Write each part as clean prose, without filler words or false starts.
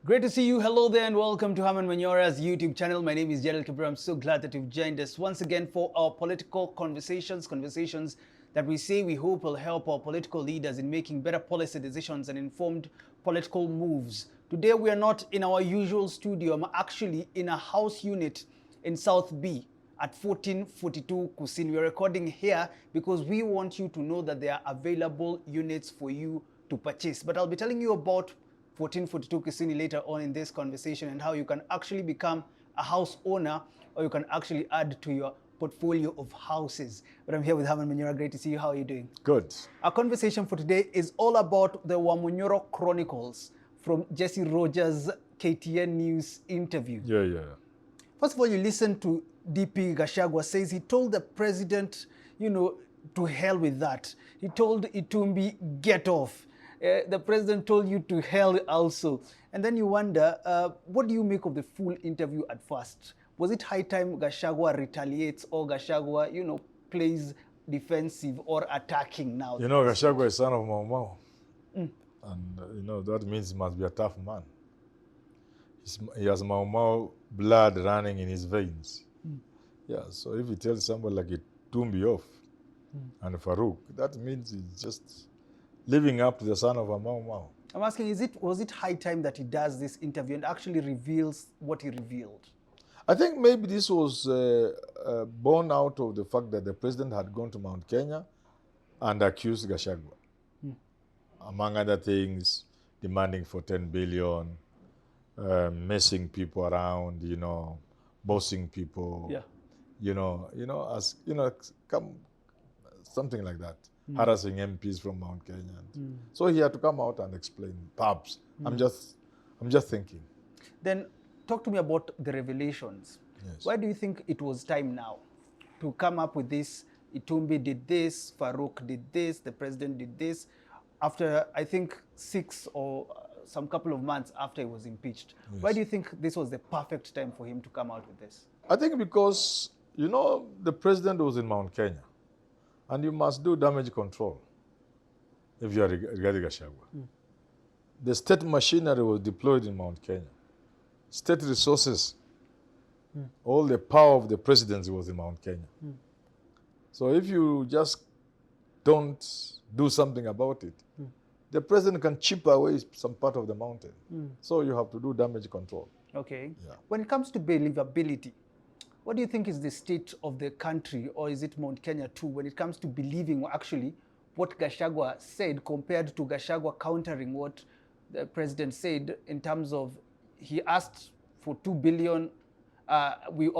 Great to see you. Hello there and welcome to Herman Manyora's YouTube channel. My name is Gerald Kibra. I'm so glad that you've joined us once again for our political conversations that we say we hope will help our political leaders in making better policy decisions and informed political moves. Today we are not in our usual studio. I'm actually in a house unit in South B at 1442 Kusini. We're recording here because we want you to know that there are available units for you to purchase. But I'll be telling you about 1442 Kusini later on in this conversation and how you can actually become a house owner or you can actually add to your portfolio of houses. But I'm here with Herman Manyora. Great to see you. How are you doing? Good. Our conversation for today is all about the Wamunyoro Chronicles from Jesse Rogers' KTN News interview. Yeah. First of all, you listen to DP Gashagua says he told the president, to hell with that. He told Itumbi, get off. The president told you to hell also. And then you wonder, what do you make of the full interview at first? Was it high time Gashagua retaliates or Gashagua, plays defensive or attacking now? Gashagua is son of Mau Mau. And, that means he must be a tough man. He has Mau Mau blood running in his veins. Yeah, so if he tells somebody like Itumbi off and Farouk, that means he's just living up to the son of a Mau Mau. I'm asking, was it high time that he does this interview and actually reveals what he revealed? I think maybe this was born out of the fact that the president had gone to Mount Kenya and accused Gachagua. Among other things, demanding for 10 billion, messing people around, bossing people, something like that. Harassing MPs from Mount Kenya. So he had to come out and explain. Perhaps. I'm just thinking. Then talk to me about the revelations. Yes. Why do you think it was time now to come up with this? Itumbi did this, Farouk did this, the president did this, after I think 6 or some couple of months after he was impeached. Yes. Why do you think this was the perfect time for him to come out with this? I think because, the president was in Mount Kenya. And you must do damage control if you are Rigathi Gachagua. The state machinery was deployed in Mount Kenya. State resources, all the power of the presidency was in Mount Kenya. So if you just don't do something about it, the president can chip away some part of the mountain. So you have to do damage control. Okay. Yeah. When it comes to believability, what do you think is the state of the country, or is it Mount Kenya too, when it comes to believing actually what Gashagua said compared to Gashagua countering what the president said in terms of he asked for 2 billion, they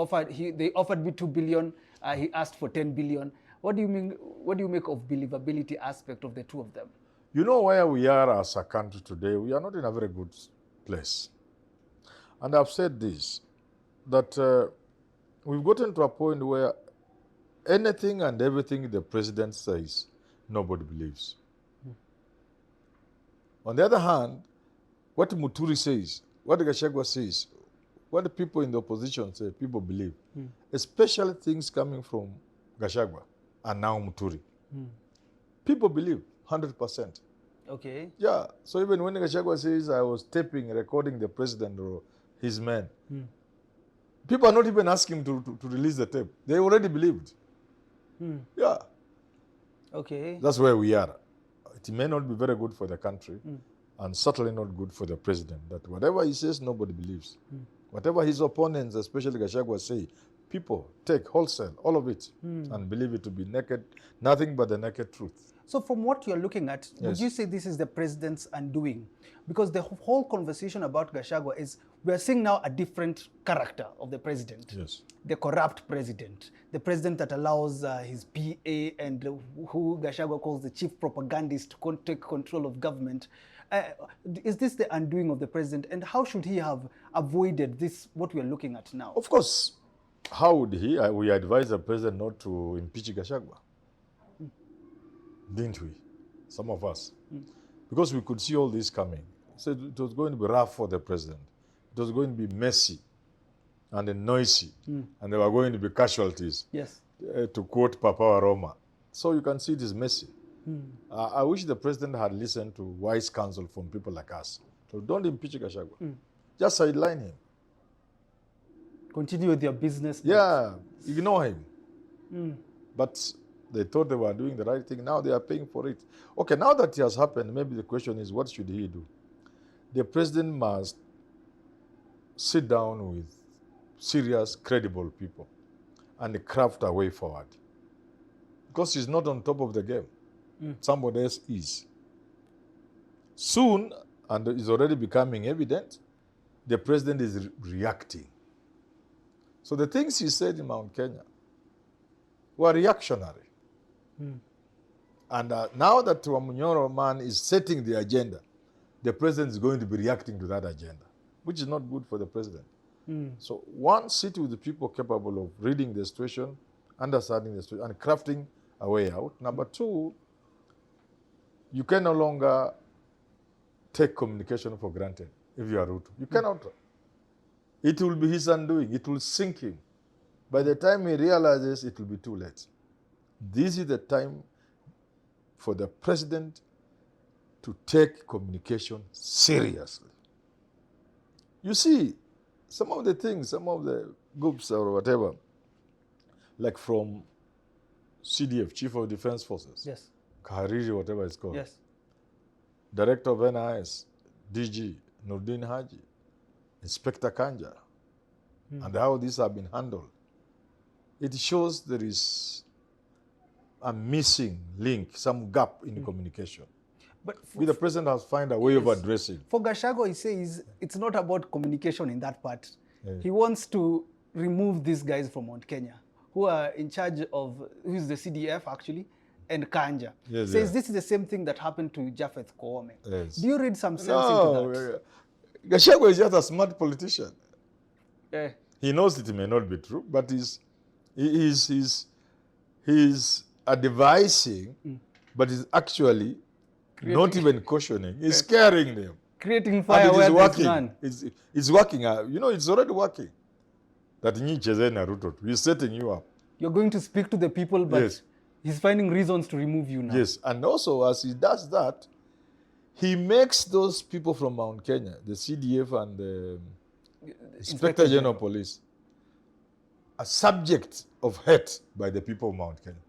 offered me 2 billion, he asked for 10 billion. What do you mean? What do you make of believability aspect of the two of them? Where we are as a country today, we are not in a very good place. And I've said this, that we've gotten to a point where anything and everything the president says, nobody believes. On the other hand, what Muturi says, what Gashagua says, what the people in the opposition say, people believe. Especially things coming from Gashagua and now Muturi. People believe 100%. Okay. Yeah, so even when Gashagua says, I was recording the president or his men, people are not even asking him to release the tape. They already believed. Yeah. Okay. That's where we are. It may not be very good for the country and certainly not good for the president. That whatever he says, nobody believes. Whatever his opponents, especially Gachagua, say, people take wholesale, all of it, and believe it to be naked, nothing but the naked truth. So from what you're looking at, would you say this is the president's undoing? Because the whole conversation about Gachagua is, we're seeing now a different character of the president. Yes. The corrupt president. The president that allows his PA and who Gachagua calls the chief propagandist to take control of government. Is this the undoing of the president? And how should he have avoided this, what we're looking at now? Of course. How would he? We advise the president not to impeach Gachagua. Didn't we? Some of us. Because we could see all this coming. So it was going to be rough for the president. It was going to be messy and noisy. And there were going to be casualties. Yes. To quote Papa Roma. So you can see it is messy. I wish the president had listened to wise counsel from people like us. So don't impeach Gachagua. Just sideline him. Continue with your business. Yeah, ignore him. But they thought they were doing the right thing. Now they are paying for it. Okay, now that it has happened, maybe the question is, what should he do? The president must sit down with serious, credible people and craft a way forward. Because he's not on top of the game. Somebody else is. Soon, and it's already becoming evident, the president is reacting. So the things he said in Mount Kenya were reactionary. And now that Manyora man is setting the agenda, the president is going to be reacting to that agenda, which is not good for the president. So one, sit with the people capable of reading the situation, understanding the situation, and crafting a way out. Number two, you can no longer take communication for granted if you are Ruto. You cannot. It will be his undoing. It will sink him. By the time he realizes, it will be too late. This is the time for the president to take communication seriously. You see, some of the things, some of the groups or whatever, like from CDF, Chief of Defense Forces, Yes. Kahariri, whatever it's called, Yes. Director of NIS, DG, Nurdin Haji, Inspector Kanja, and how these have been handled. It shows there is a missing link, some gap in communication. But The president has found a way of Yes. addressing. for Gashagua, he says it's not about communication in that part. Yeah. He wants to remove these guys from Mount Kenya, who are in charge of, who is the CDF actually, and Kanja. Yes, Says yeah. this is the same thing that happened to Japheth Koome. Yes. Do you read some sense into that? Gachagua is just a smart politician. Eh, He knows it may not be true, but he's advising, but he's actually not even cautioning. He's scaring them. creating And fire it where is there's working. none. It's working. It's already working. That Nicheze na Ruto, he's setting you up. You're going to speak to the people, but Yes. he's finding reasons to remove you now. Yes, and also as he does that, he makes those people from Mount Kenya, the CDF and the Inspector General of Police, a subject of hate by the people of Mount Kenya.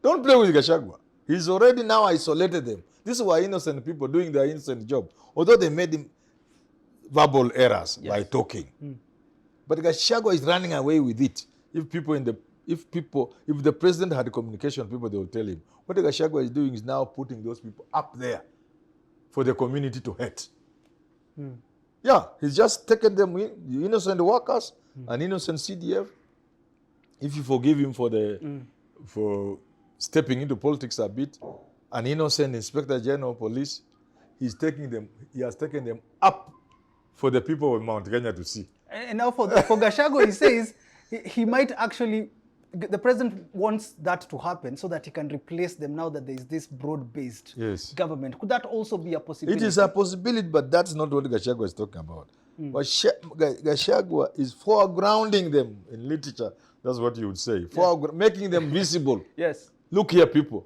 Don't play with Gashagua. He's already now isolated them. These were innocent people doing their innocent job, although they made him verbal errors by talking. But Gashagua is running away with it. If the president had communication people, they will tell him. What Gashagua is doing is now putting those people up there for the community to hate. Yeah, he's just taken them in, the innocent workers, an innocent CDF. If you forgive him for stepping into politics a bit, an innocent Inspector General of Police, he has taken them up for the people of Mount Kenya to see. And now for Gashagua, he says he might actually, the president wants that to happen so that he can replace them now that there is this broad-based Yes. government. Could that also be a possibility? It is a possibility, but that's not what Gachagua is talking about. But Gachagua is foregrounding them in literature. That's what you would say. Making them visible. Yes. Look here, people.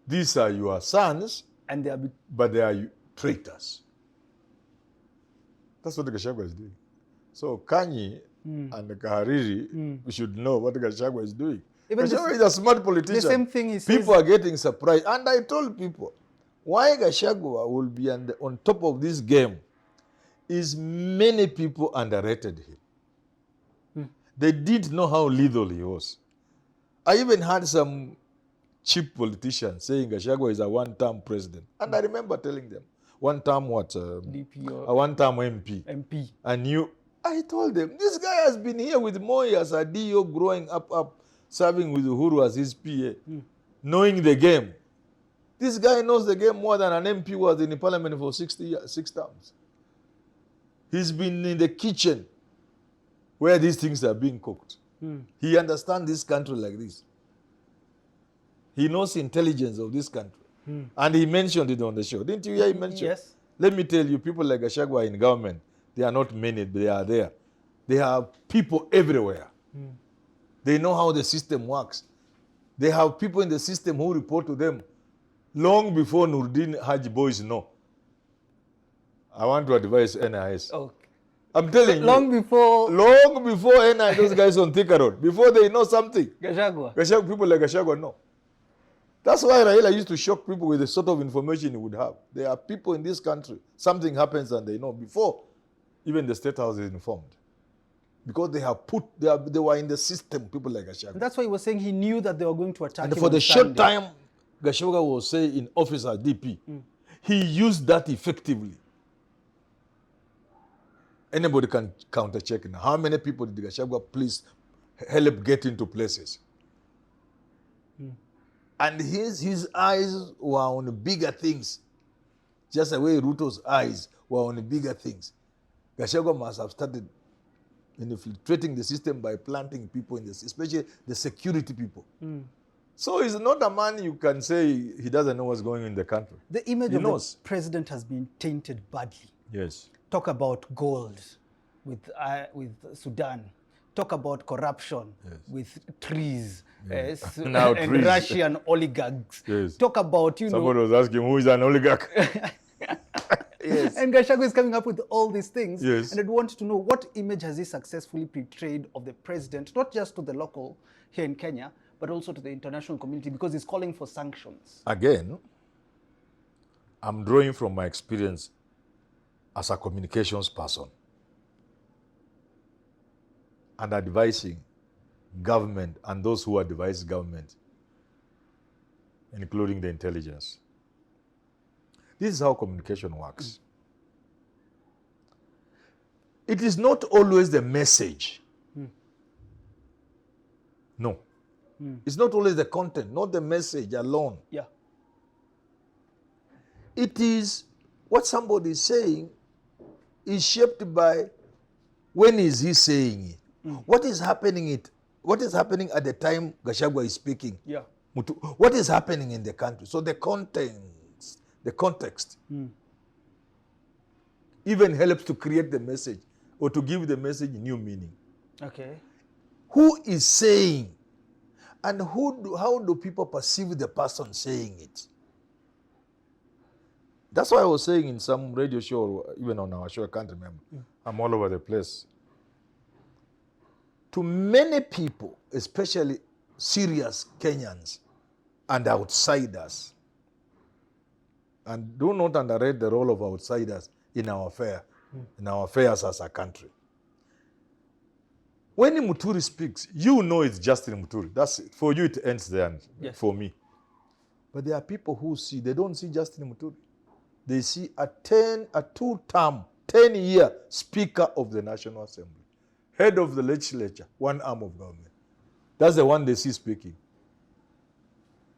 These are your sons, And they are but they are traitors. That's what Gachagua is doing. So Kanyi and Kahariri, we should know what Gachagua is doing. Even Gachagua is a smart politician. the same thing he says. People are getting surprised. And I told people, why Gachagua will be on top of this game is many people underrated him. They didn't know how lethal he was. I even had some cheap politicians saying Gachagua is a one-term president. And I remember telling them, one-term what? DP or A one-term MP. MP. And I told them, this guy has been here with Moi as a DO growing up, serving with Uhuru as his PA, knowing the game. This guy knows the game more than an MP was in the parliament for 6 terms. He's been in the kitchen where these things are being cooked. He understands this country like this. He knows the intelligence of this country. And he mentioned it on the show. Didn't you hear him mention? Yes. Let me tell you, people like Gachagua in government, they are not many, but they are there. They have people everywhere. They know how the system works. They have people in the system who report to them long before Nurdin Haji boys know. I want to advise NIS. Okay. I'm telling you. Long before Long before NI, those guys on Thika Road, before they know something. Gachagua. People like Gashagua know. That's why Raila used to shock people with the sort of information he would have. There are people in this country, something happens and they know before even the State House is informed. Because they were in the system, people like Gashagua. That's why he was saying he knew that they were going to attack him. And for the short time Gashagua was saying in office as DP, he used that effectively. Anybody can counter-check now. How many people did Gashagua please help get into places? And his eyes were on bigger things. Just the way Ruto's eyes were on bigger things. Gashagua must have started infiltrating the system by planting people in this, especially the security people. So he's not a man you can say he doesn't know what's going on in the country. The image of the president has been tainted badly. Yes. Talk about gold with Sudan. Talk about corruption with trees. Yes. Now and trees. Russian oligarchs. Yes. Talk about, Somebody was asking who is an oligarch. Yes. And Gachagua is coming up with all these things. Yes. And I'd want to know what image has he successfully portrayed of the president, not just to the local here in Kenya, but also to the international community, because he's calling for sanctions. Again, I'm drawing from my experience as a communications person and advising government and those who advise government, including the intelligence. This is how communication works. It is not always the message. No. It's not always the content, not the message alone. Yeah. It is what somebody is saying is shaped by when is he saying it. What is happening at the time Gachagua is speaking? Yeah. What is happening in the country? So the context even helps to create the message or to give the message new meaning. Okay. Who is saying and how do people perceive the person saying it? That's why I was saying in some radio show, even on our show, I can't remember. I'm all over the place. To many people, especially serious Kenyans and outsiders, and do not underrate the role of outsiders in our affairs as a country. When Muturi speaks, you know it's Justin Muturi. That's it. For you, it ends there. Yes. For me. But there are people who they don't see Justin Muturi. They see a 2-term, 10-year Speaker of the National Assembly, head of the legislature, one arm of government. That's the one they see speaking.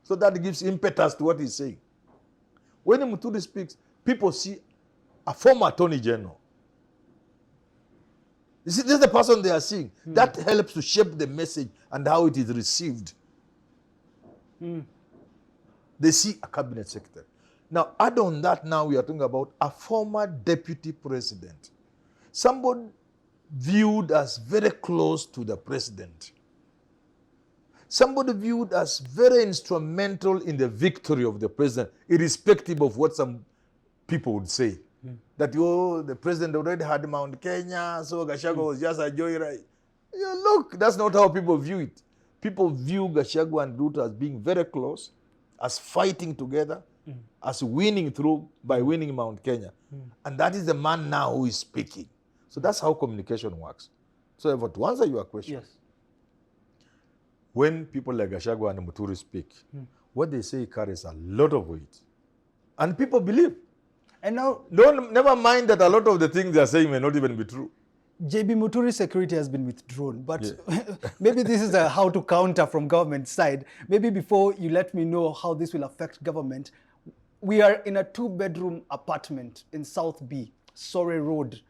So that gives impetus to what he's saying. When Muturi speaks, people see a former Attorney General. You see, this is the person they are seeing. That helps to shape the message and how it is received. They see a cabinet secretary. Now, add on that, now we are talking about a former deputy president. Somebody viewed as very close to the president. Somebody viewed as very instrumental in the victory of the president, irrespective of what some people would say. That, the president already had Mount Kenya, so Gachagua was just a joyride. Look, that's not how people view it. People view Gachagua and Ruto as being very close, as fighting together, as winning through by winning Mount Kenya. And that is the man now who is speaking. So that's how communication works. So to answer your question, Yes. When people like Gachagua and Muturi speak, what they say carries a lot of weight. And people believe. And now, Never mind that a lot of the things they are saying may not even be true. JB Muturi's security has been withdrawn, but maybe this is a how to counter from government side. Maybe before you let me know how this will affect government, we are in a 2-bedroom apartment in South B, Surrey Road.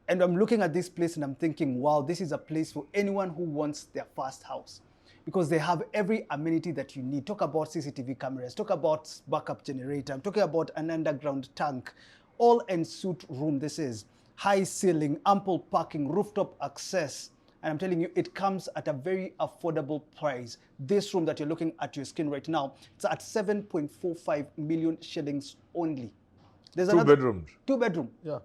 And I'm looking at this place and I'm thinking, wow, this is a place for anyone who wants their first house. Because they have every amenity that you need. Talk about CCTV cameras, talk about backup generator, I'm talking about an underground tank, all en-suite room this is. High ceiling, ample parking, rooftop access. And I'm telling you, it comes at a very affordable price. This room that you're looking at your screen right now, it's at 7.45 million shillings only. There's 2 bedrooms. 2 bedroom. Yeah.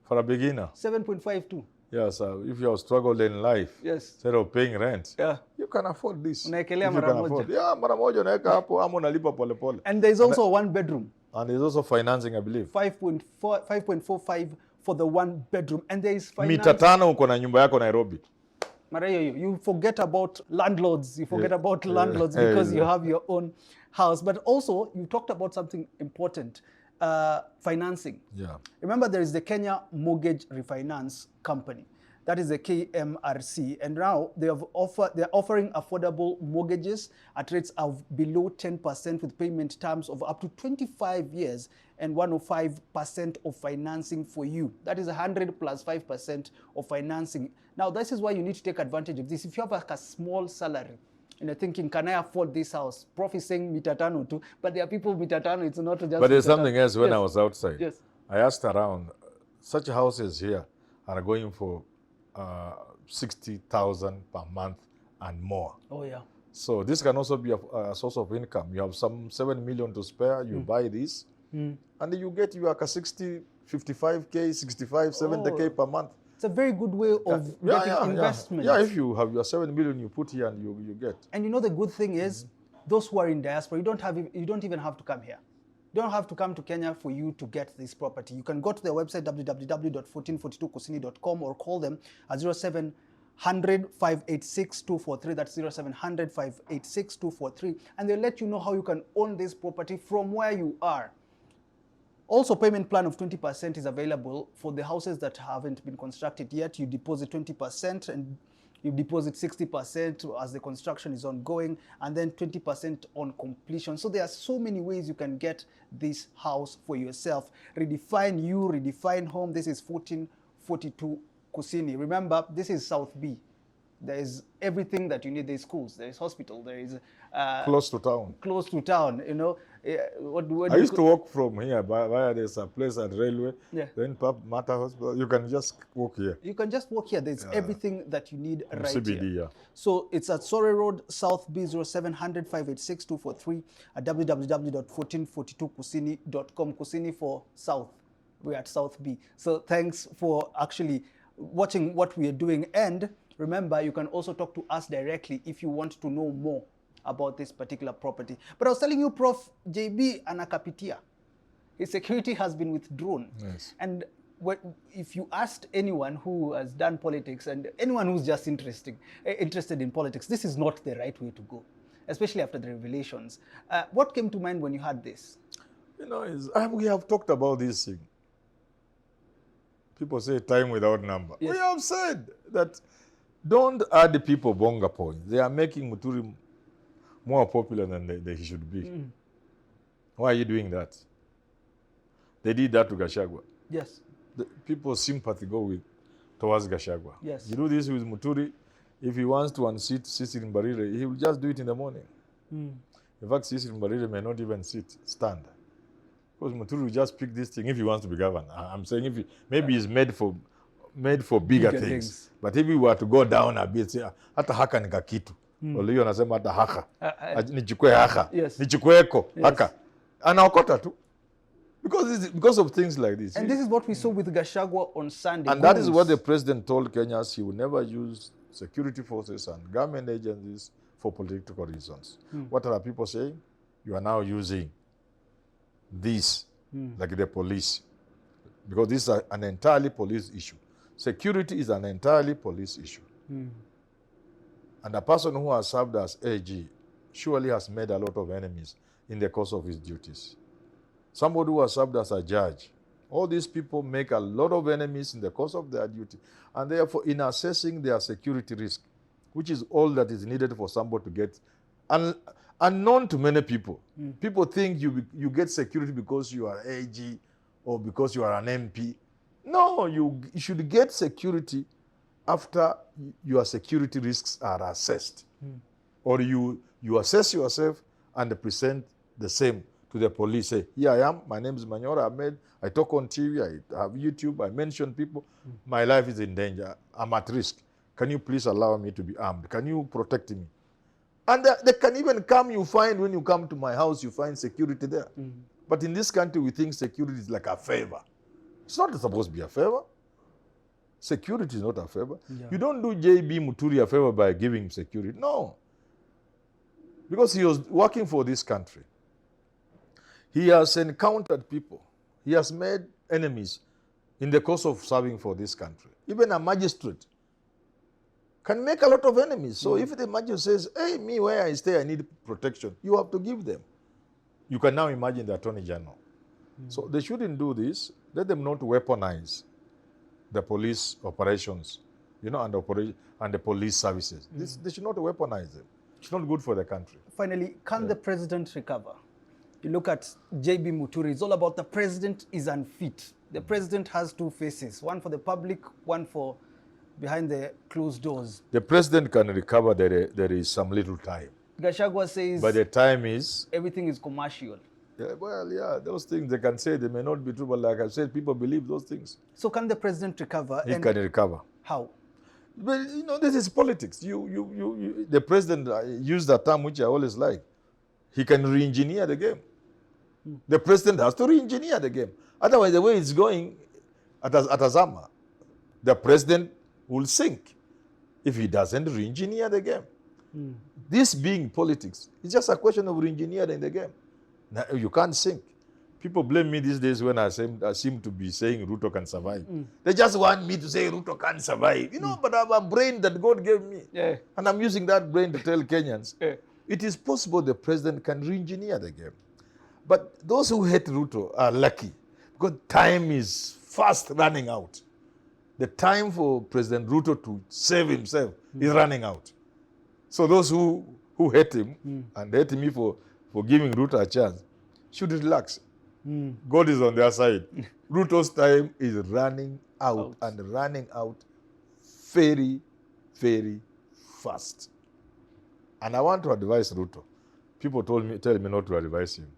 For a beginner. 7.52. Yes, if you have struggled in life, Yes. instead of paying rent, Yeah. you can afford this. Unaekelea If you mara can moja. afford. Yeah, mara moja unaweka hapo ama unalipa pole pole. And there's also a one bedroom. And there's also financing, I believe. 5.45 for the one bedroom. And there is finance. Mita 5 uko na nyumba yako Nairobi. Mara you forget about landlords. You forget about landlords Yeah. because you have your own house. But also, you talked about something important, financing. Yeah. Remember, there is the Kenya Mortgage Refinance Company. That is the KMRC. And now they're offering affordable mortgages at rates of below 10% with payment terms of up to 25 years and 105% of financing for you. That is 100 plus 5% of financing. Now, this is why you need to take advantage of this. If you have like a small salary, and you're thinking, can I afford this house? Prof is saying mitatano too, but there are people mitatano, it's not just But there's mitatano. something else when I was outside. Yes. I asked around, such houses here are going for 60,000 per month and more. Oh, yeah. So this can also be a source of income. You have some 7 million to spare, you buy this, and you get you like a 60, 55K, 65, 70K per month. It's a very good way of getting investment. Yeah, if you have your 7 million you put here and you get. And you know the good thing is, those who are in diaspora, you don't even have to come here. You don't have to come to Kenya for you to get this property. You can go to their website www.1442kusini.com or call them at 0700 586 243. That's 0700 586 243, and they'll let you know how you can own this property from where you are. Also, payment plan of 20% is available for the houses that haven't been constructed yet. You deposit 20% and you deposit 60% as the construction is ongoing, and then 20% on completion. So there are so many ways you can get this house for yourself. Redefine you, redefine home. This is 1442 Kusini. Remember, this is South B. There is everything that you need. There is schools, there is hospital, there is Close to town. Close to town, you know. I used to walk from here, where there's a place at railway, Yeah. then Mata Hospital. You can just walk here. You can just walk here. There's everything that you need right CBD, here. yeah. So it's at Surrey Road, South B, 0700 586 243 at www.1442kusini.com. Kusini for South. We're at South B. So thanks for actually watching what we are doing. And remember, you can also talk to us directly if you want to know more about this particular property. But I was telling you, Prof, JB anakapitia. His security has been withdrawn. Yes. And if you asked anyone who has done politics and anyone who's just interested in politics, this is not the right way to go, especially after the revelations. What came to mind when you heard this? You know, we have talked about this thing. People say time without number. Yes. We have said that don't add the people bonga points. They are making Muturi more popular than they should be. Why are you doing that? They did that to Gashagua. Yes. The people's sympathy go towards Gashagua. Yes. You do this with Muturi. If he wants to unseat Sisi Mbarire, he will just do it in the morning. In fact, Sisi Mbarire may not even stand. Because Muturi will just pick this thing if he wants to be governor. I'm saying maybe he's made for bigger things. But if he were to go down a bit, say, hata haka nika kitu. Waliyo anasema hata haka. Nichukue haka. Yes. Nichukue eko haka. Anaokota tu. Because of things like this. And this is what we saw with Gashagua on Sunday. And that is what the president told Kenyans. He will never use security forces and government agencies for political reasons. What are people saying? You are now using this, like the police, because this is an entirely police issue. Security is an entirely police issue. And a person who has served as AG surely has made a lot of enemies in the course of his duties. Somebody who has served as a judge, all these people make a lot of enemies in the course of their duty. And therefore, in assessing their security risk, which is all that is needed for somebody to get, unknown to many people. People think you get security because you are AG or because you are an MP. No, you should get security after your security risks are assessed. Or you assess yourself and present the same to the police. Say, here I am, my name is Manyora, I talk on TV, I have YouTube, I mention people, my life is in danger, I'm at risk. Can you please allow me to be armed? Can you protect me? And they can even come, when you come to my house, you find security there. But in this country, we think security is like a favor. It's not supposed to be a favor. Security is not a favor. Yeah. You don't do J.B. Muturi a favor by giving him security. No. Because he was working for this country. He has encountered people. He has made enemies in the course of serving for this country. Even a magistrate can make a lot of enemies. So if the magistrate says, hey, me, where I stay, I need protection, you have to give them. You can now imagine the Attorney General. So they shouldn't do this. Let them not weaponize the police operations, you know, and the police services. They should not weaponize them. It's not good for the country. Finally, can the president recover? You look at J.B. Muturi, it's all about the president is unfit. The president has two faces, one for the public, one for behind the closed doors. The president can recover, there is some little time. Gashagua says But the time is... everything is commercial. Yeah, well, yeah, those things they can say, they may not be true, but like I said, people believe those things. So can the president recover? He can recover. How? But, you know, this is politics. The president used a term which I always like. He can re-engineer the game. The president has to re-engineer the game. Otherwise, the way it's going at Azama, the president will sink if he doesn't re-engineer the game. This being politics, it's just a question of re-engineering the game. Now, you can't sink. People blame me these days when I seem to be saying Ruto can survive. They just want me to say Ruto can't survive. You know, but I have a brain that God gave me. Yeah. And I'm using that brain to tell Kenyans, Yeah. it is possible the president can re-engineer the game. But those who hate Ruto are lucky because time is fast running out. The time for President Ruto to save himself is running out. So those who hate him and hate me for giving Ruto a chance should relax. God is on their side. Ruto's time is running out and running out very, very fast. And I want to advise Ruto. People tell me not to advise him.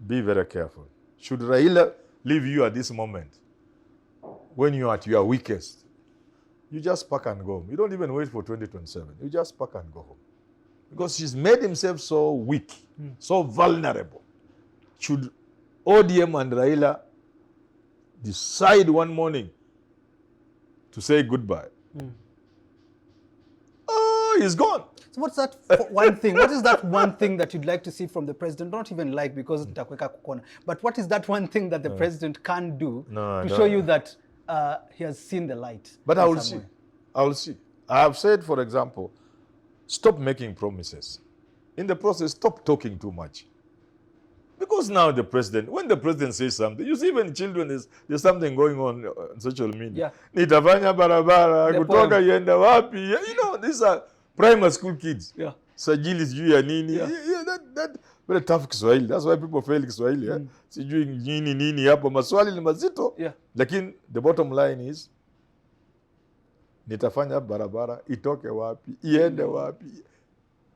Be very careful. Should Raila leave you at this moment, when you're at your weakest, you just pack and go home. You don't even wait for 2027. You just pack and go home. Because he's made himself so weak, so vulnerable. Should ODM and Raila decide one morning to say goodbye, oh, he's gone. So what's that one thing? What is that one thing that you'd like to see from the president? Not even like because nitakuweka kukona. But what is that one thing that the president can do to show you that he has seen the light? But I will see. I will see. I have said, for example, stop making promises. In the process, stop talking too much. Because now the president, when the president says something, you see even children, there's something going on social media. Nitafanya barabara, kutoka yenda wapi. You know, these are primary school kids. Yeah. Sajili sijui ya nini. Yeah, that very tough Kiswahili. That's why people fail Kiswahili. Sijui nini hapo. Maswali ni mazito. Yeah. Lakini the bottom line is, nitafanya barabara, itoke wapi, iende wapi.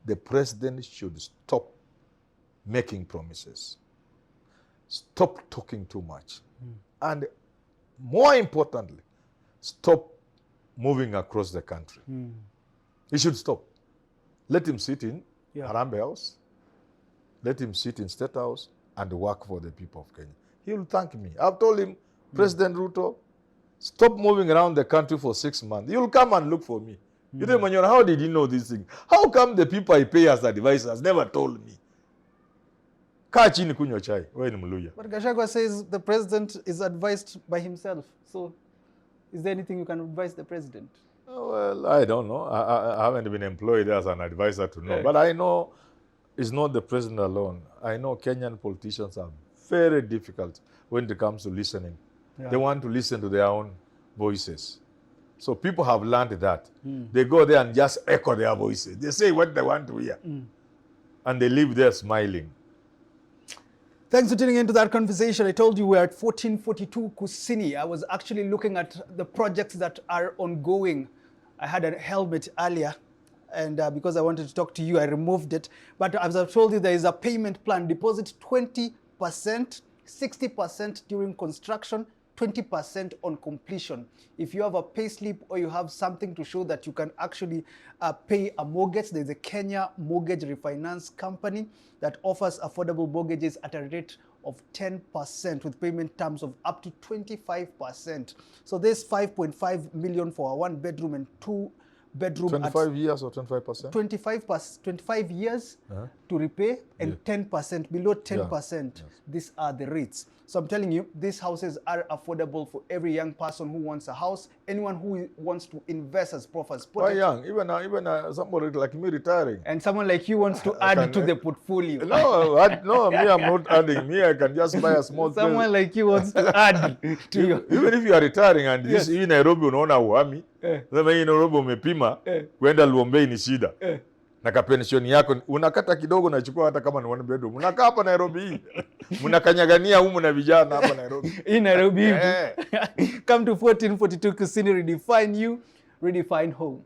The president should stop making promises. Stop talking too much. And more importantly, stop moving across the country. He should stop. Let him sit in Harambee House. Let him sit in State House and work for the people of Kenya. He will thank me. I've told him, President Ruto, stop moving around the country for 6 months. You'll come and look for me. You know, Manyora, how did you know these things? How come the people I pay as advisors never told me? Kaa chini kunywa chai. Wewe ni Mluya. But Gashagua says the president is advised by himself. So is there anything you can advise the president? Well, I don't know. I haven't been employed as an advisor to know. But I know it's not the president alone. I know Kenyan politicians are very difficult when it comes to listening. They want to listen to their own voices. So people have learned that. They go there and just echo their voices. They say what they want to hear. And they live there smiling. Thanks for tuning into that conversation. I told you we're at 1442 Kusini. I was actually looking at the projects that are ongoing. I had a helmet earlier, and because I wanted to talk to you, I removed it. But as I've told you, there is a payment plan. Deposit 20%, 60% during construction, 20% on completion. If you have a pay slip or you have something to show that you can actually pay a mortgage, there's a Kenya Mortgage Refinance Company that offers affordable mortgages at a rate of 10% with payment terms of up to 25%. So there's 5.5 million for a 1-bedroom and 2-bedroom 25 years or 25%? 25 years to repay and 10%, below 10%. Yes. These are the rates. So I'm telling you, these houses are affordable for every young person who wants a house, anyone who wants to invest as Prof. Why young? Even somebody like me retiring. And someone like you wants to add to the portfolio. No, me, I'm not adding. Me, I can just buy a small place. Someone like you wants to add to your... Even if you are retiring and this hii Nairobi unaona uhami, sema hii Nairobi umepima, kwenda Luombei ni shida. Na kapensioni yako unakata kidogo na chukua hata kama ni 1 bedroom. Unakaa hapa Nairobi hii. Mnakanyagania humu na vijana hapa Nairobi. In Nairobi. Come to 1442 Kusini, redefine you, redefine home.